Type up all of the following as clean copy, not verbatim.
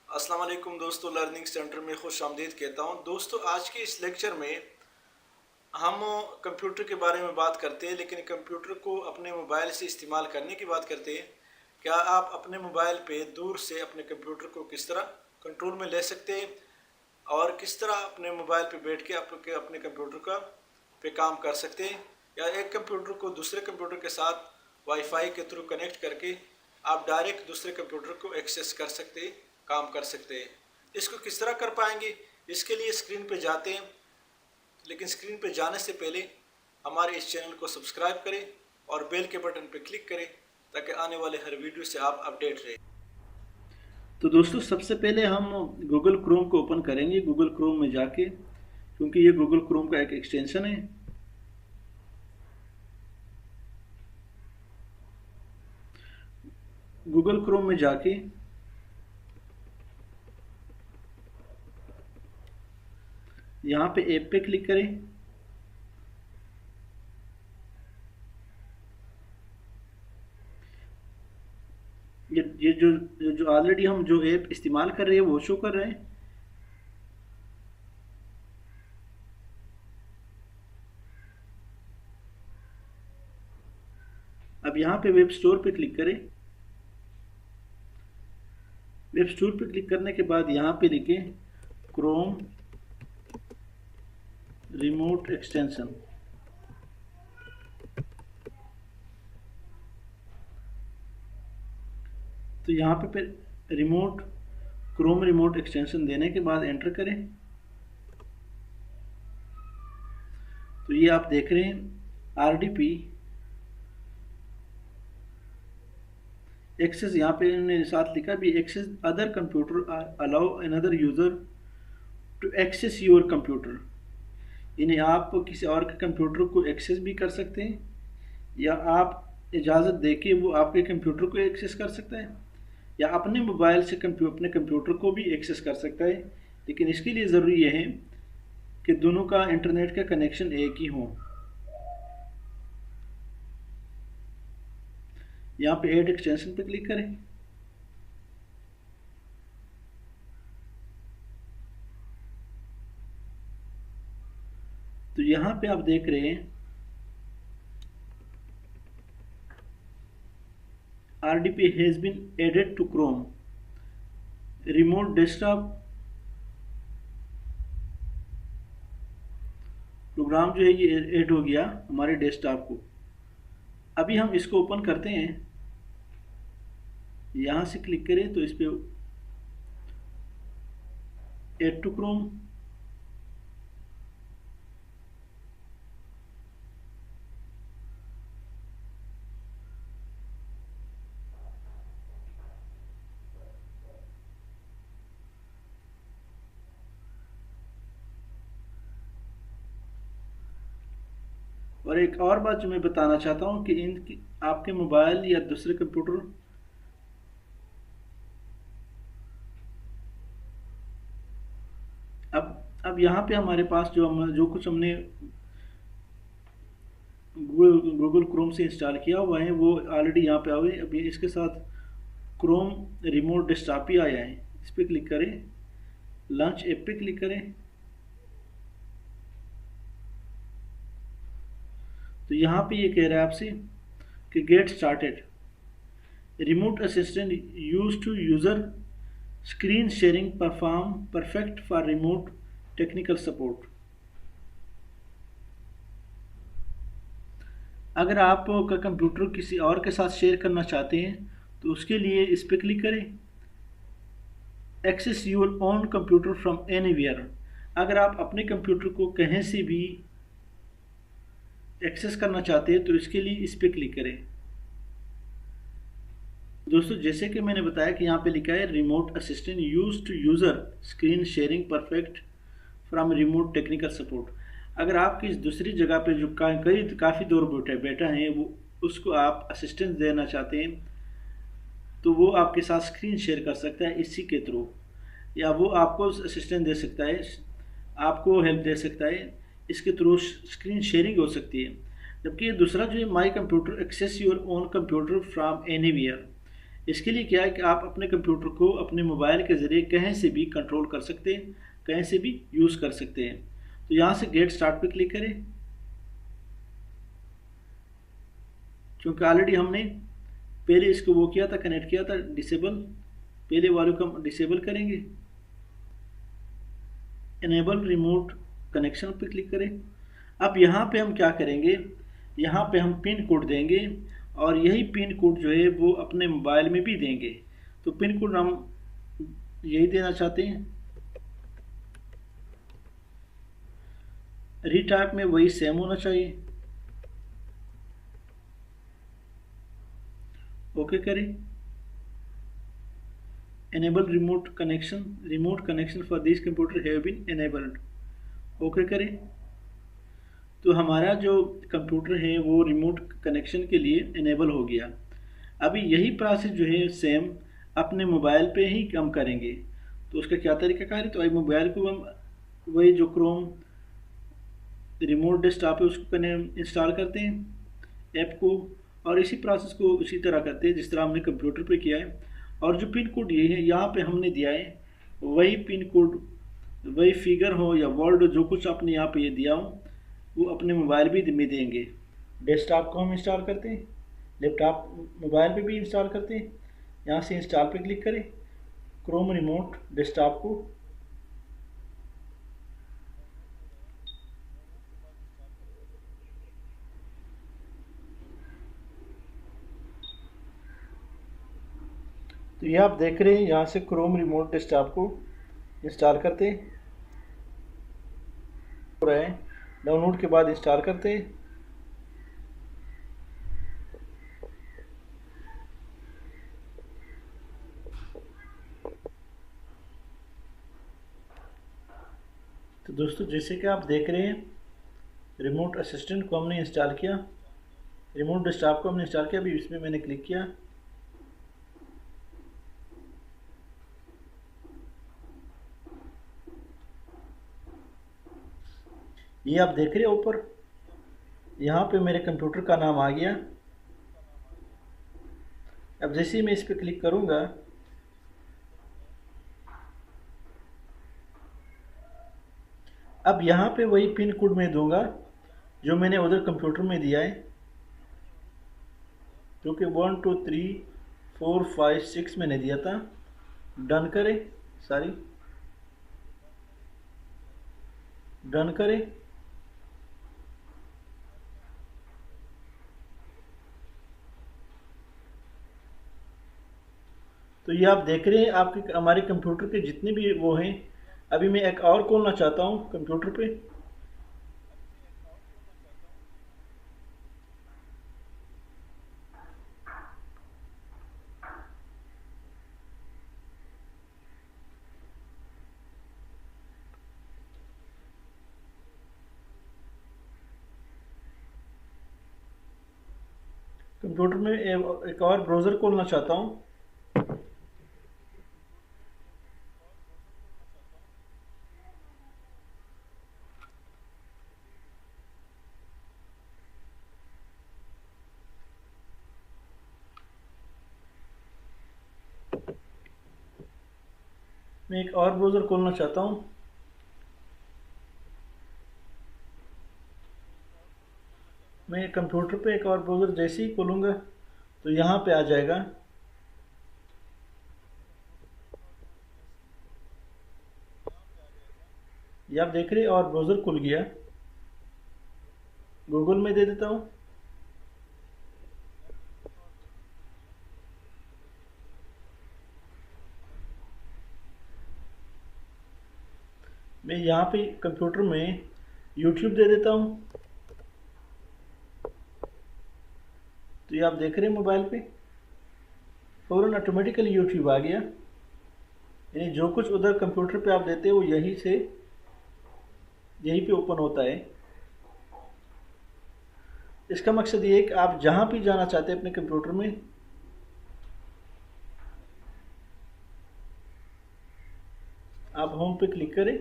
अस्सलाम वालेकुम दोस्तों, लर्निंग सेंटर में खुश आमदीद कहता हूँ। दोस्तों, आज के इस लेक्चर में हम कंप्यूटर के बारे में बात करते हैं, लेकिन कंप्यूटर को अपने मोबाइल से इस्तेमाल करने की बात करते हैं। क्या आप अपने मोबाइल पे दूर से अपने कंप्यूटर को किस तरह कंट्रोल में ले सकते हैं और किस तरह अपने मोबाइल पे बैठ के अपने कंप्यूटर का पे काम कर सकते हैं, या एक कंप्यूटर को दूसरे कंप्यूटर के साथ वाईफाई के थ्रू कनेक्ट करके आप डायरेक्ट दूसरे कंप्यूटर को एक्सेस कर सकते हैं, काम कर सकते हैं। इसको किस तरह कर पाएंगे, इसके लिए स्क्रीन पे जाते हैं, लेकिन स्क्रीन पे जाने से पहले हमारे इस चैनल को सब्सक्राइब करें और बेल के बटन पर क्लिक करें ताकि आने वाले हर वीडियो से आप अपडेट रहें। तो दोस्तों, सबसे पहले हम गूगल क्रोम को ओपन करेंगे। गूगल क्रोम में जाके, क्योंकि ये गूगल क्रोम का एक एक्सटेंशन है, गूगल क्रोम में जाके यहाँ पे ऐप पे क्लिक करें। ये जो ऑलरेडी हम जो ऐप इस्तेमाल कर रहे हैं वो शो कर रहे हैं। अब यहाँ पे वेब स्टोर पे क्लिक करें। वेब स्टोर पे क्लिक करने के बाद यहाँ पे लिखें क्रोम रिमोट एक्सटेंशन। तो यहाँ पे रिमोट क्रोम रिमोट एक्सटेंशन देने के बाद एंटर करें। तो ये आप देख रहे हैं RDP एक्सेस, यहाँ पे इन्होंने साथ लिखा भी access other computer allow another user to access your computer. यानी आप किसी और के कंप्यूटर को एक्सेस भी कर सकते हैं, या आप इजाज़त दे के वो आपके कंप्यूटर को एक्सेस कर सकता है, या अपने मोबाइल से अपने कंप्यूटर को भी एक्सेस कर सकता है। लेकिन इसके लिए ज़रूरी यह है कि दोनों का इंटरनेट का कनेक्शन एक ही हो। यहाँ पे ऐड एक्सटेंशन पे क्लिक करें। तो यहाँ पे आप देख रहे हैं RDP has been added to Chrome remote desktop program जो है ये ऐड हो गया हमारे डेस्कटॉप को। अभी हम इसको ओपन करते हैं। यहाँ से क्लिक करें तो इस पे ऐड टू क्रोम, और एक और बात जो मैं बताना चाहता हूँ कि आपके मोबाइल या दूसरे कंप्यूटर अब यहाँ पे हमारे पास जो कुछ हमने गूगल क्रोम से इंस्टॉल किया हुआ है वो ऑलरेडी यहाँ पे आ गए। अभी इसके साथ क्रोम रिमोट डेस्कटॉप ही आया है। इस पर क्लिक करें, लॉन्च ऐप पे क्लिक करें। तो यहाँ पे ये कह रहा है आपसे कि get started, remote assistant use to user screen sharing perform perfect for remote technical support. अगर आप का कंप्यूटर किसी और के साथ शेयर करना चाहते हैं तो उसके लिए इस पर क्लिक करें। Access your own computer from anywhere. अगर आप अपने कंप्यूटर को कहीं से भी एक्सेस करना चाहते हैं तो इसके लिए इस पर क्लिक करें। दोस्तों, जैसे कि मैंने बताया कि यहाँ पे लिखा है remote assistant use to user screen sharing perfect from remote technical support. अगर आप किसी दूसरी जगह पे जो काफ़ी दूर बैठा है वो उसको आप असिस्टेंस देना चाहते हैं तो वो आपके साथ स्क्रीन शेयर कर सकता है इसी के थ्रू, या वो आपको असिस्टेंस दे सकता है, आपको हेल्प दे सकता है। इसके थ्रू स्क्रीन शेयरिंग हो सकती है। जबकि दूसरा जो है my computer access your own computer from anywhere, इसके लिए क्या है कि आप अपने कंप्यूटर को अपने मोबाइल के ज़रिए कहीं से भी कंट्रोल कर सकते हैं, कहीं से भी यूज़ कर सकते हैं। तो यहाँ से गेट स्टार्ट पे क्लिक करें, क्योंकि ऑलरेडी हमने पहले इसको वो किया था, कनेक्ट किया था डिसेबल। पहले वाले को हम डिसेबल करेंगे। इनेबल रिमोट कनेक्शन पे क्लिक करें। अब यहाँ पे हम क्या करेंगे, यहाँ पे हम पिन कोड देंगे और यही पिन कोड जो है वो अपने मोबाइल में भी देंगे। तो पिन कोड हम यही देना चाहते हैं। रीटाइप में वही सेम होना चाहिए। ओके करें। enable remote connection for this computer have been enabled। Okay करें। तो हमारा जो कंप्यूटर है वो रिमोट कनेक्शन के लिए इनेबल हो गया। अभी यही प्रोसेस जो है सेम अपने मोबाइल पे ही हम करेंगे। तो उसका क्या तरीकाकार है, तो अभी मोबाइल को हम वही जो क्रोम रिमोट डेस्कटॉप है उसको इंस्टॉल करते हैं ऐप को, और इसी प्रोसेस को उसी तरह करते हैं जिस तरह हमने कंप्यूटर पे किया है। और जो पिन कोड ये है यहाँ पे हमने दिया है वही पिन कोड, वही फिगर हो या वर्ड हो, जो कुछ आपने यहाँ पे ये दिया हो वो अपने मोबाइल भी में देंगे। डेस्कटॉप को हम इंस्टॉल करते हैं, लैपटॉप मोबाइल पे भी इंस्टॉल करते हैं। यहाँ से इंस्टॉल पे क्लिक करें, क्रोम रिमोट डेस्कटॉप को। तो ये आप देख रहे हैं यहाँ से क्रोम रिमोट डेस्कटॉप को इंस्टॉल करते हैं। डाउनलोड के बाद इंस्टॉल करते हैं। तो दोस्तों जैसे कि आप देख रहे हैं रिमोट असिस्टेंट को हमने इंस्टॉल किया, रिमोट डेस्कटॉप को हमने इंस्टॉल किया। अभी इसमें मैंने क्लिक किया। ये आप देख रहे हैं ऊपर यहाँ पे मेरे कंप्यूटर का नाम आ गया। अब जैसे ही मैं इस पर क्लिक करूँगा अब यहाँ पे वही पिन कोड मैं दूंगा जो मैंने उधर कंप्यूटर में दिया है, जो कि 1 2 3 4 5 6 मैंने दिया था। डन करें, सारी डन करें। तो ये आप देख रहे हैं आपके हमारे कंप्यूटर के जितने भी वो हैं। अभी मैं एक और खोलना चाहता हूँ कंप्यूटर पे। कंप्यूटर में एक और ब्राउज़र खोलना चाहता हूँ। मैं एक और ब्राउज़र खोलना चाहता हूँ। मैं कंप्यूटर पे एक और ब्राउज़र जैसे ही खोलूँगा तो यहाँ पे आ जाएगा। ये आप देख रहे हैं और ब्राउज़र खुल गया। गूगल में दे देता हूँ। मैं यहाँ पे कंप्यूटर में यूट्यूब दे देता हूँ। तो ये आप देख रहे हैं मोबाइल पे फ़ौरन ऑटोमेटिकली यूट्यूब आ गया। यानी जो कुछ उधर कंप्यूटर पे आप देते हैं वो यहीं पे ओपन होता है। इसका मकसद ये है कि आप जहाँ भी जाना चाहते हैं अपने कंप्यूटर में, आप होम पे क्लिक करें।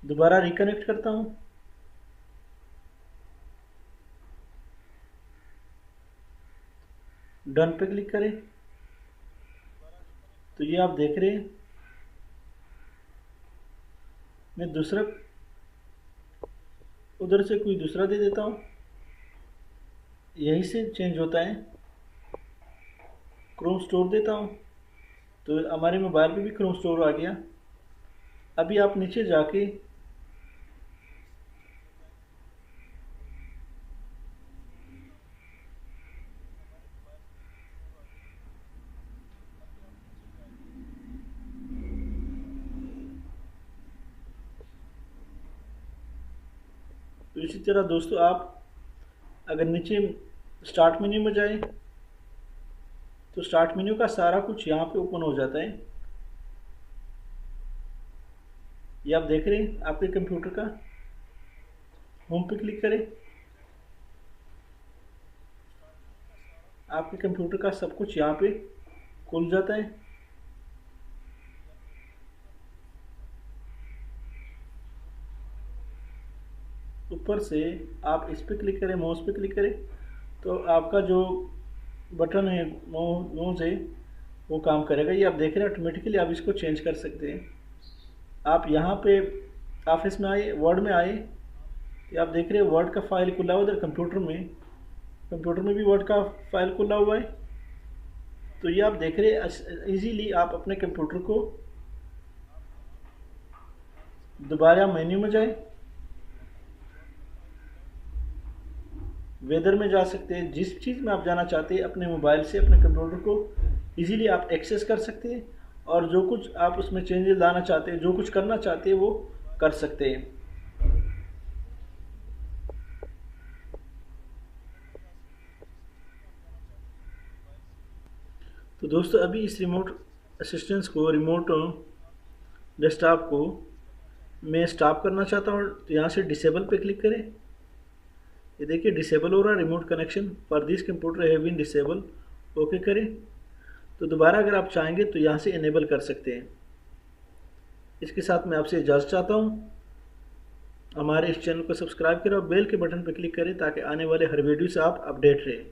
दोबारा रिकनेक्ट करता हूँ। डन पे क्लिक करें तो ये आप देख रहे हैं मैं दूसरा उधर से कोई दूसरा दे देता हूँ, यही से चेंज होता है। क्रोम स्टोर देता हूँ तो हमारे मोबाइल पे भी क्रोम स्टोर आ गया। अभी आप नीचे जाके तो इसी तरह दोस्तों आप अगर नीचे स्टार्ट मेन्यू में जाए तो स्टार्ट मेन्यू का सारा कुछ यहाँ पे ओपन हो जाता है। ये आप देख रहे हैं आपके कंप्यूटर का। होम पे क्लिक करें, आपके कंप्यूटर का सब कुछ यहाँ पे खुल जाता है। ऊपर से आप इस पे क्लिक करें, माउस पे क्लिक करें तो आपका जो बटन है माउस है वो काम करेगा। ये आप देख रहे हैं ऑटोमेटिकली आप इसको चेंज कर सकते हैं। आप यहाँ पे ऑफिस में आए, वर्ड में आए, ये आप देख रहे हैं वर्ड का फाइल खुला हुआ उधर कंप्यूटर में भी वर्ड का फाइल खुला हुआ है। तो ये आप देख रहे हैं इजीली आप अपने कंप्यूटर को दोबारा मेन्यू में जाए, वेदर में जा सकते हैं, जिस चीज़ में आप जाना चाहते हैं अपने मोबाइल से अपने कंप्यूटर को इजीली आप एक्सेस कर सकते हैं और जो कुछ आप उसमें चेंजेस लाना चाहते हैं, जो कुछ करना चाहते हैं वो कर सकते हैं। तो दोस्तों अभी इस रिमोट असिस्टेंस को, रिमोट डेस्कटॉप को मैं स्टॉप करना चाहता हूँ तो यहाँ से डिसेबल पे क्लिक करें। ये देखिए डिसेबल हो रहा है, remote connection for this computer have been disable. Okay करें तो दोबारा अगर आप चाहेंगे तो यहाँ से इनेबल कर सकते हैं। इसके साथ मैं आपसे इजाज़त चाहता हूँ। हमारे इस चैनल को सब्सक्राइब करें और बेल के बटन पर क्लिक करें ताकि आने वाले हर वीडियो से आप अपडेट रहें।